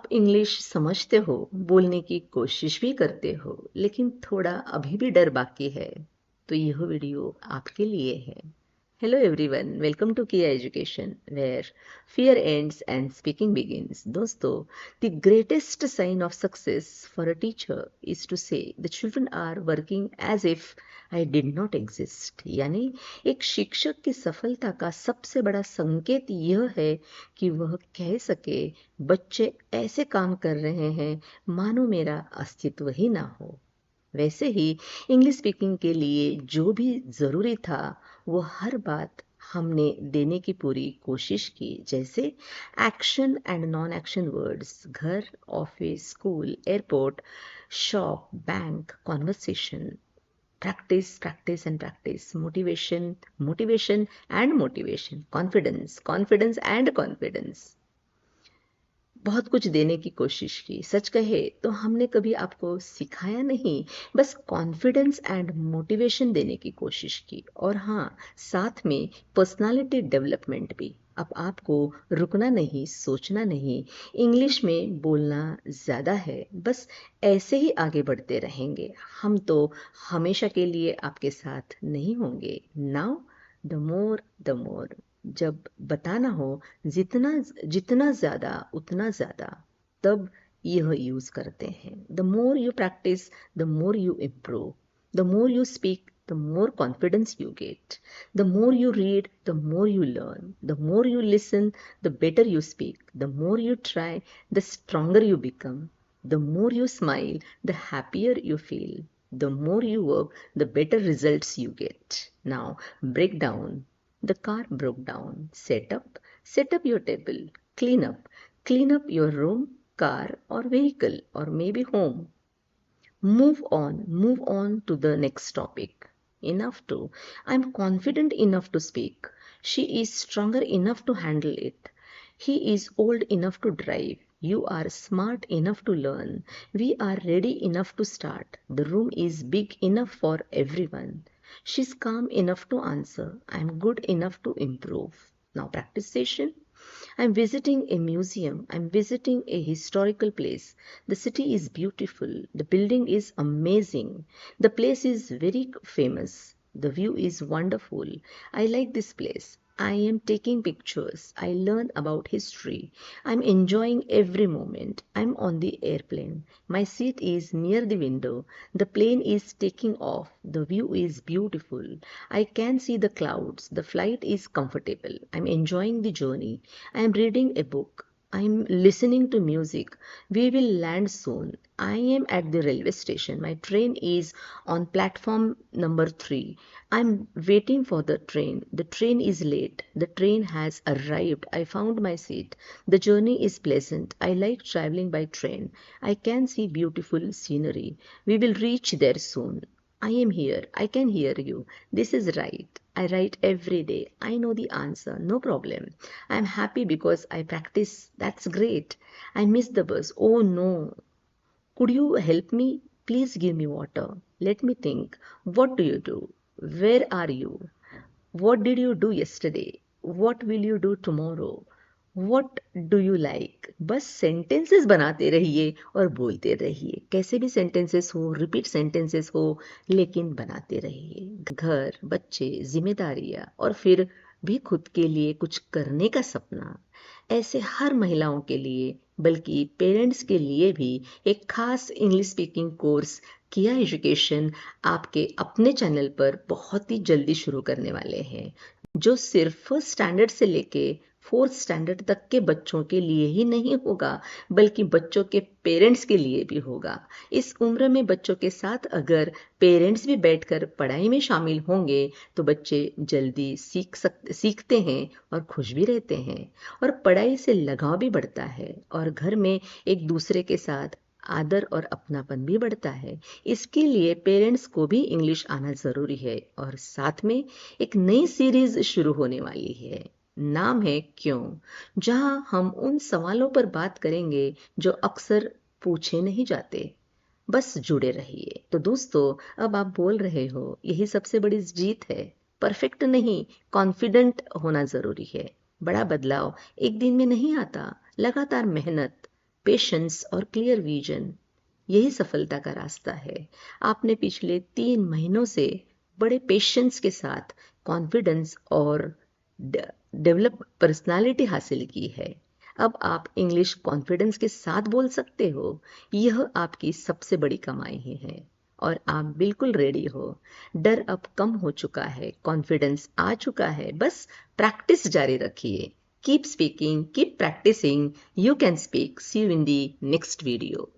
आप इंग्लिश समझते हो, बोलने की कोशिश भी करते हो, लेकिन थोड़ा अभी भी डर बाकी है, तो यह वीडियो आपके लिए है। Hello everyone, welcome to Kia Education, where fear ends and speaking begins. दोस्तों, the greatest sign of success for a teacher is to say the children are working as if I did not exist. यानी एक शिक्षक की सफलता का सबसे बड़ा संकेत यह है कि वह कह सके बच्चे ऐसे काम कर रहे हैं मानो मेरा अस्तित्व ही ना हो। वैसे ही इंग्लिश स्पीकिंग के लिए जो भी ज़रूरी था वो हर बात हमने देने की पूरी कोशिश की, जैसे action and non action words, घर, office, school, airport, shop, bank, conversation, practice practice and practice, motivation motivation and motivation, confidence confidence and confidence. बहुत कुछ देने की कोशिश की। सच कहे तो हमने कभी आपको सिखाया नहीं, बस कॉन्फिडेंस एंड मोटिवेशन देने की कोशिश की। और हाँ, साथ में पर्सनालिटी डेवलपमेंट भी। अब आपको रुकना नहीं, सोचना नहीं, इंग्लिश में बोलना ज़्यादा है, बस ऐसे ही आगे बढ़ते रहेंगे। हम तो हमेशा के लिए आपके साथ नहीं होंगे। नाउ द मोर जब बताना हो, जितना जितना ज़्यादा उतना ज़्यादा, तब यह यूज़ करते हैं। The more you practice the more you improve, the more you speak the more confidence you get, the more you read, the more you learn, the more you listen, the better you speak, the more you try, the stronger you become, the more you smile, the happier you feel, the more you work, the better results you get. Now break down. The car broke down. Set up your table. Clean up your room, car, or vehicle, or maybe home. Move on to the next topic. Enough to. I'm confident enough to speak. She is stronger enough to handle it. He is old enough to drive. You are smart enough to learn. We are ready enough to start. The room is big enough for everyone. She's calm enough to answer. I'm good enough to improve. Now, practice session. I'm visiting a museum. I'm visiting a historical place. The city is beautiful. The building is amazing. The place is very famous. The view is wonderful. I like this place. I am taking pictures. I learn about history. I'm enjoying every moment. I'm on the airplane. My seat is near the window. The plane is taking off. The view is beautiful. I can see the clouds. The flight is comfortable. I'm enjoying the journey. I am reading a book. I am listening to music. We will land soon. I am at the railway station. My train is on platform number 3. I am waiting for the train. The train is late. The train has arrived. I found my seat. The journey is pleasant. I like traveling by train. I can see beautiful scenery. We will reach there soon. I am here. I can hear you. This is right. I write every day. I know the answer. No problem. I am happy because I practice. That's great. I miss the bus. Oh no. Could you help me? Please give me water. Let me think. What do you do? Where are you? What did you do yesterday? What will you do tomorrow? What do you like? बस sentences बनाते रहिए और बोलते रहिए। कैसे भी sentences हो, repeat sentences हो, लेकिन बनाते रहिए। घर, बच्चे, जिम्मेदारियां और फिर भी खुद के लिए कुछ करने का सपना। ऐसे हर महिलाओं के लिए, बल्कि पेरेंट्स के लिए भी एक खास इंग्लिश स्पीकिंग कोर्स किया एजुकेशन आपके अपने चैनल पर बहुत ही जल्दी शुरू करने वाले हैं, जो सिर्फ फर्स्ट स्टैंडर्ड से लेके फोर्थ स्टैंडर्ड तक के बच्चों के लिए ही नहीं होगा, बल्कि बच्चों के पेरेंट्स के लिए भी होगा। इस उम्र में बच्चों के साथ अगर पेरेंट्स भी बैठकर पढ़ाई में शामिल होंगे तो बच्चे जल्दी सीखते हैं और खुश भी रहते हैं, और पढ़ाई से लगाव भी बढ़ता है, और घर में एक दूसरे के साथ आदर और अपनापन भी बढ़ता है। इसके लिए पेरेंट्स को भी इंग्लिश आना ज़रूरी है। और साथ में एक नई सीरीज शुरू होने वाली है, नाम है क्यों, जहां हम उन सवालों पर बात करेंगे जो अक्सर पूछे नहीं जाते। बस जुड़े रहिए। तो दोस्तों, अब आप बोल रहे हो, यही सबसे बड़ी जीत है। परफेक्ट नहीं, कॉन्फिडेंट होना जरूरी है। बड़ा बदलाव एक दिन में नहीं आता, लगातार मेहनत, पेशेंस और क्लियर विजन, यही सफलता का रास्ता है। आपने पिछले 3 महीनों से बड़े पेशेंस के साथ कॉन्फिडेंस और डेवलप पर्सनालिटी हासिल की है। अब आप इंग्लिश कॉन्फिडेंस के साथ बोल सकते हो। यह आपकी सबसे बड़ी कमाई ही है और आप बिल्कुल रेडी हो। डर अब कम हो चुका है, कॉन्फिडेंस आ चुका है, बस प्रैक्टिस जारी रखिए। Keep speaking, keep practising, you can speak. See you in the next video.